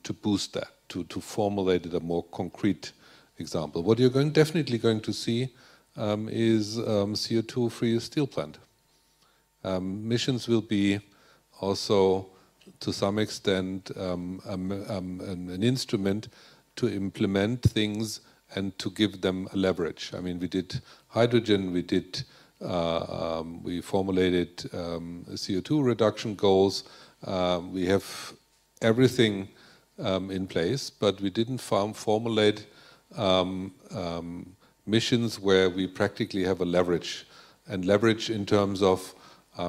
to boost that, to formulate it a more concrete example. What you're definitely going to see is CO2-free steel plant. Missions will be also, to some extent, an instrument to implement things and to give them a leverage. I mean, we did hydrogen, we formulated CO2 reduction goals. We have everything in place, but we didn't formulate missions where we practically have a leverage. And leverage in terms of,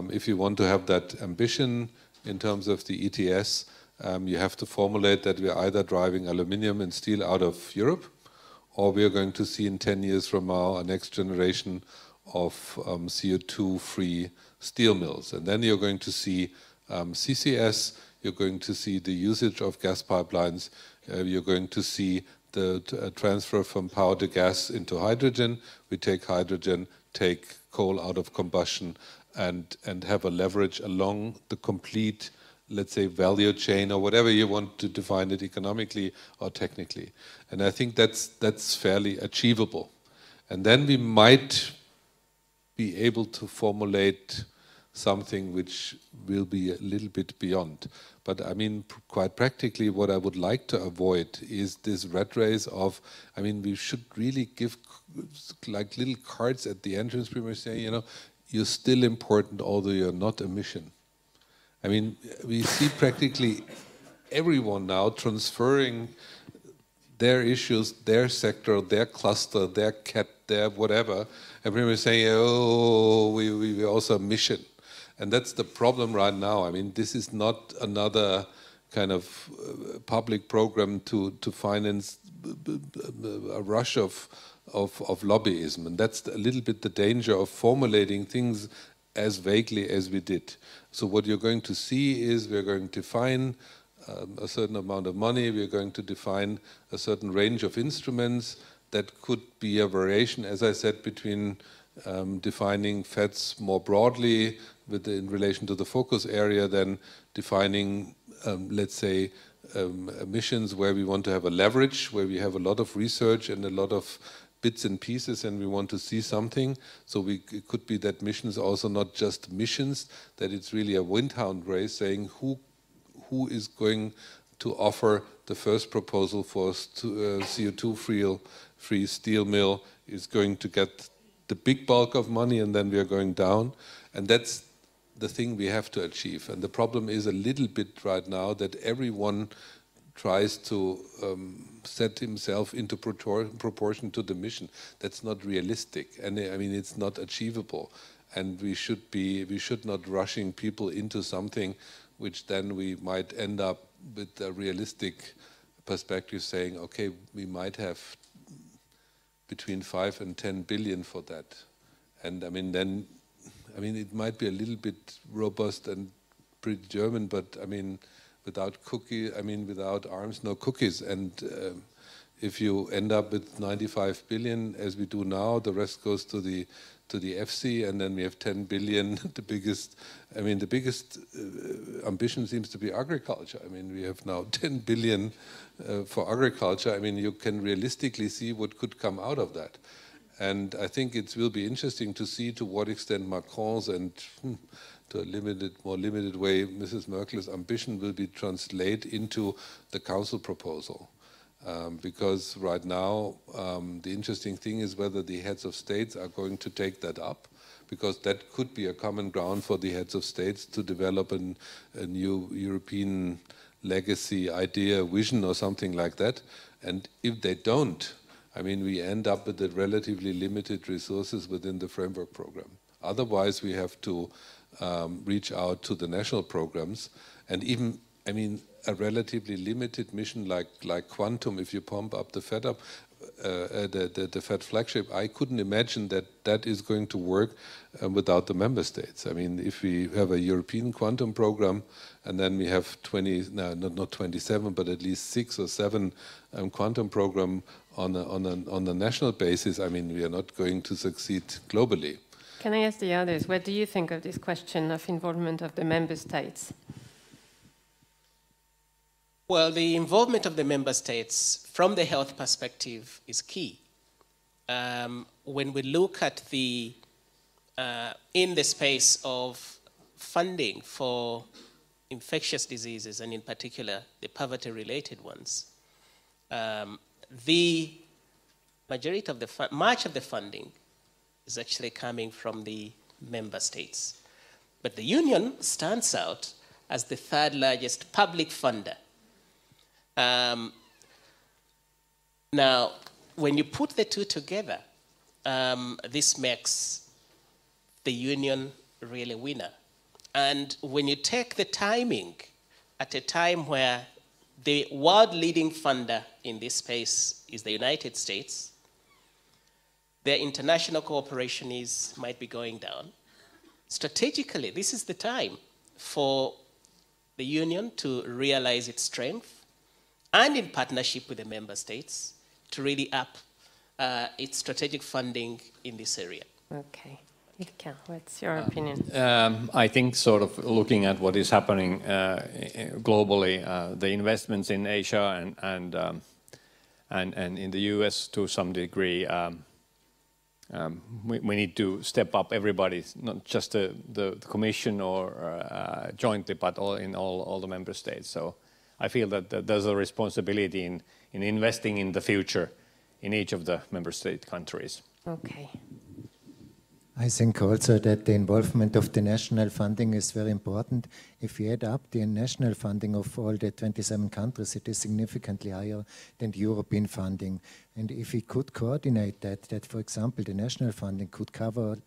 if you want to have that ambition in terms of the ETS, you have to formulate that we are either driving aluminium and steel out of Europe, or we are going to see in 10 years from now a next generation of CO2-free steel mills. And then you're going to see CCS, you're going to see the usage of gas pipelines, you're going to see the transfer from power to gas into hydrogen. We take hydrogen, take coal out of combustion, and have a leverage along the complete, let's say, value chain, or whatever you want to define it economically or technically. And I think that's fairly achievable. And then we might be able to formulate something which will be a little bit beyond. But I mean, quite practically, what I would like to avoid is this rat race of, I mean, we should really give like little cards at the entrance, pretty much saying, you know, you're still important, although you're not a mission. I mean, we see practically everyone now transferring their issues, their sector, their cluster, their cat, their whatever. Everyone is saying, oh, we also a mission. And that's the problem right now. I mean, this is not another kind of public program to finance a rush of lobbyism. And that's a little bit the danger of formulating things as vaguely as we did. So what you're going to see is we're going to define a certain amount of money, we're going to define a certain range of instruments that could be a variation, as I said, between defining FETs more broadly in relation to the focus area, than defining, let's say, missions where we want to have a leverage, where we have a lot of research and a lot of bits and pieces and we want to see something. So it could be that missions also not just missions, that it's really a windhound race saying who is going to offer the first proposal for CO2-free steel mill is going to get the big bulk of money, and then we are going down. And that's the thing we have to achieve. And the problem is a little bit right now that everyone tries to set himself into proportion to the mission. That's not realistic, and I mean it's not achievable. and we should not rushing people into something which then we might end up with a realistic perspective saying, okay, we might have between 5 and 10 billion for that. And I mean, then, I mean, it might be a little bit robust and pretty German, but I mean, without arms, no cookies. And if you end up with 95 billion, as we do now, the rest goes to the FC, and then we have 10 billion. The biggest ambition seems to be agriculture. I mean, we have now 10 billion for agriculture. I mean, you can realistically see what could come out of that. And I think it will be interesting to see to what extent Macron's and to a more limited way, Mrs. Merkel's ambition will be translated into the council proposal. Because right now, the interesting thing is whether the heads of states are going to take that up, because that could be a common ground for the heads of states to develop a new European legacy idea, vision, or something like that. And if they don't, I mean, we end up with the relatively limited resources within the framework program. Otherwise, we have to reach out to the national programs, and even, I mean, a relatively limited mission like Quantum, if you pump up the FED the FED flagship, I couldn't imagine that is going to work without the member states. I mean, if we have a European quantum program, and then we have not 27, but at least 6 or 7 quantum program on a national basis, I mean, we are not going to succeed globally. Can I ask the others, what do you think of this question of involvement of the member states? Well, the involvement of the member states from the health perspective is key. When we look at in the space of funding for infectious diseases, and in particular the poverty-related ones, the majority of much of the funding is actually coming from the member states. But the Union stands out as the third largest public funder. Now, when you put the two together, this makes the Union really winner. And when you take the timing at a time where the world leading funder in this space is the United States, their international cooperation might be going down. Strategically, this is the time for the Union to realize its strength, and in partnership with the member states, to really up its strategic funding in this area. Okay. Ilkka, what's your opinion? I think sort of looking at what is happening globally, the investments in Asia and in the US to some degree, we need to step up everybody, not just the Commission or jointly, but in all the member states. So I feel that there's a responsibility in investing in the future in each of the member state countries. Okay. I think also that the involvement of the national funding is very important. If we add up the national funding of all the 27 countries, it is significantly higher than the European funding. And if we could coordinate that, for example, the national funding could cover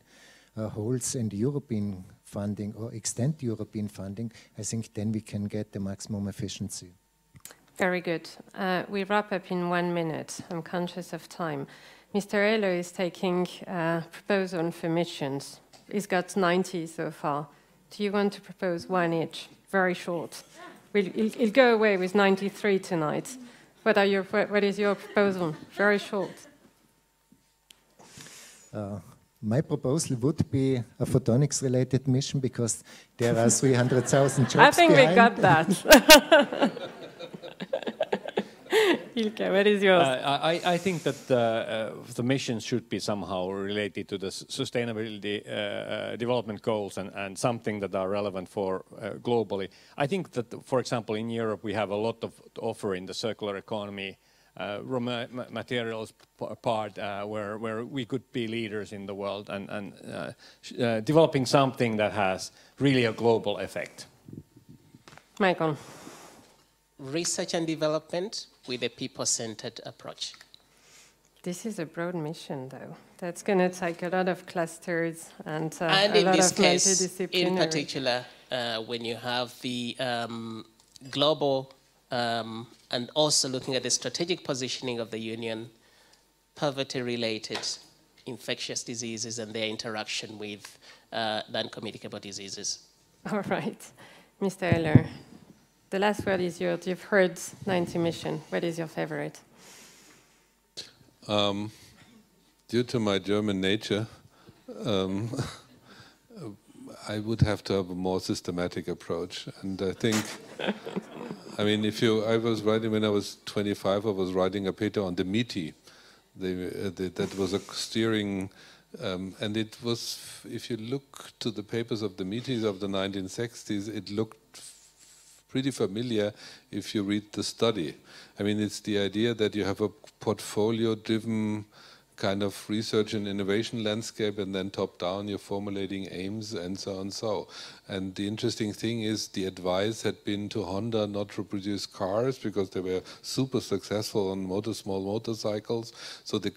holes in the European funding or extend European funding, I think then we can get the maximum efficiency. Very good. We wrap up in 1 minute. I'm conscious of time. Mr. Ehler is taking a proposal for missions. He's got 90 so far. Do you want to propose one each? Very short. He'll go away with 93 tonight. What is your proposal? Very short. My proposal would be a photonics-related mission because there are 300,000 jobs I think behind. we got that. Ilkka, what is yours? I think that the missions should be somehow related to the sustainability development goals and something that are relevant for globally. I think that, for example, in Europe we have a lot of offer in the circular economy, raw materials part, where we could be leaders in the world and developing something that has really a global effect. Michael. Research and development with a people-centered approach. This is a broad mission, though. That's going to take a lot of clusters and and a in lot this of case, multidisciplinary. in particular, when you have the global and also looking at the strategic positioning of the Union, poverty-related infectious diseases and their interaction with non-communicable diseases. All right. Mr. Eller, the last word is yours. You've heard 90 mission. What is your favorite? Due to my German nature, I would have to have a more systematic approach. And I think, I mean, when I was 25, I was writing a paper on the MITI. That was a steering, and it was, if you look to the papers of the MITIs of the 1960s, it looked pretty familiar if you read the study. I mean, it's the idea that you have a portfolio-driven kind of research and innovation landscape, and then top-down you're formulating aims and so on. And the interesting thing is the advice had been to Honda not to produce cars because they were super successful on small motorcycles. So the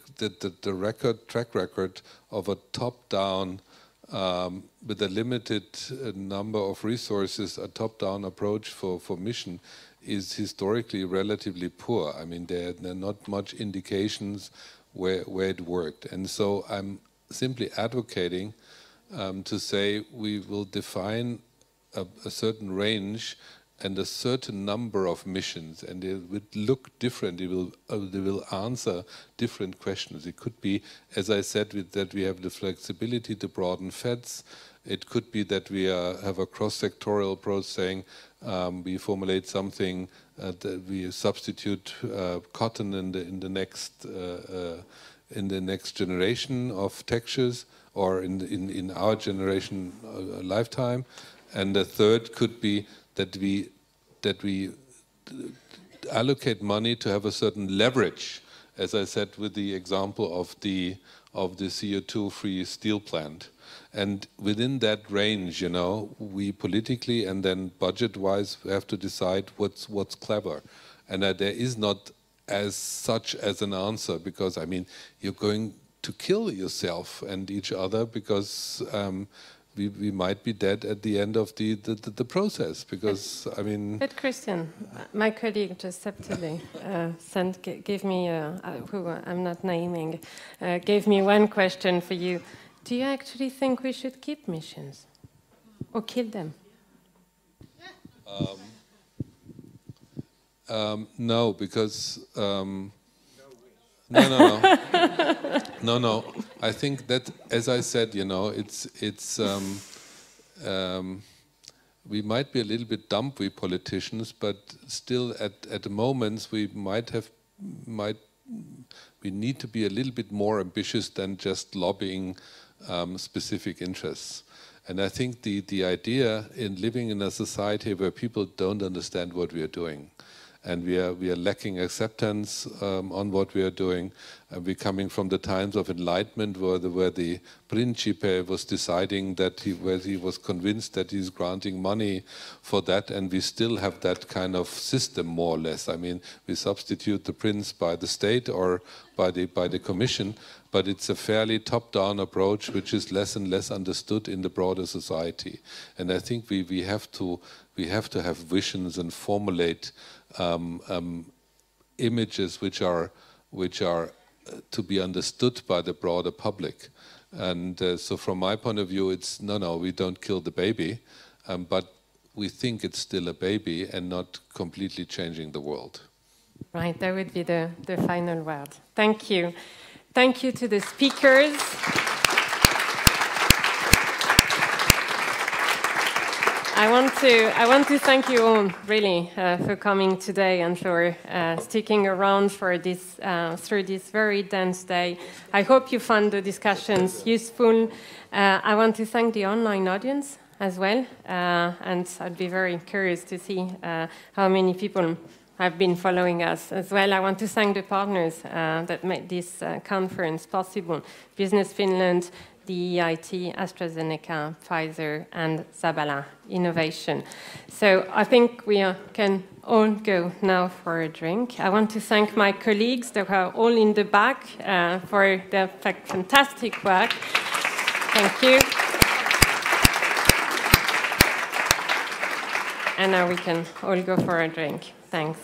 track record of a top-down with a limited number of resources, a top-down approach for mission is historically relatively poor. I mean, there are not much indications where it worked. And so I'm simply advocating to say we will define a certain range and a certain number of missions, and it would look different. They will answer different questions. It could be, as I said, that we have the flexibility to broaden FEDs. It could be that we have a cross-sectorial approach saying we formulate something that we substitute cotton in the next generation of textures, or in our generation lifetime. And the third could be that we allocate money to have a certain leverage, as I said with the example of the CO2-free steel plant. And within that range, you know, we politically and then budget-wise have to decide what's clever. And there is not as such as an answer, because I mean you're going to kill yourself and each other, because we might be dead at the end of the process, because I mean. But Christian, my colleague just subtly gave me, who I'm not naming, gave me one question for you. Do you actually think we should keep missions or kill them? No, because no. I think that, as I said, you know, it's we might be a little bit dumb, we politicians, but still at the moments we we need to be a little bit more ambitious than just lobbying specific interests. And I think the idea in living in a society where people don't understand what we are doing, and we are lacking acceptance on what we are doing. We're coming from the times of Enlightenment, where the Principe was deciding that he was convinced that he's granting money for that, and we still have that kind of system, more or less. I mean, we substitute the prince by the state or by the commission, but it's a fairly top-down approach, which is less and less understood in the broader society. And I think we have to have visions and formulate images which are to be understood by the broader public. And so from my point of view, it's no, we don't kill the baby, but we think it's still a baby and not completely changing the world. Right, that would be the final word. Thank you. Thank you to the speakers. I want to thank you all, really, for coming today and for sticking around for this through this very dense day. I hope you found the discussions useful. I want to thank the online audience as well, and I'd be very curious to see how many people have been following us as well. I want to thank the partners that made this conference possible: Business Finland, the EIT, AstraZeneca, Pfizer, and Zabala Innovation. So I think we can all go now for a drink. I want to thank my colleagues that are all in the back for their fantastic work. Thank you. And now we can all go for a drink. Thanks.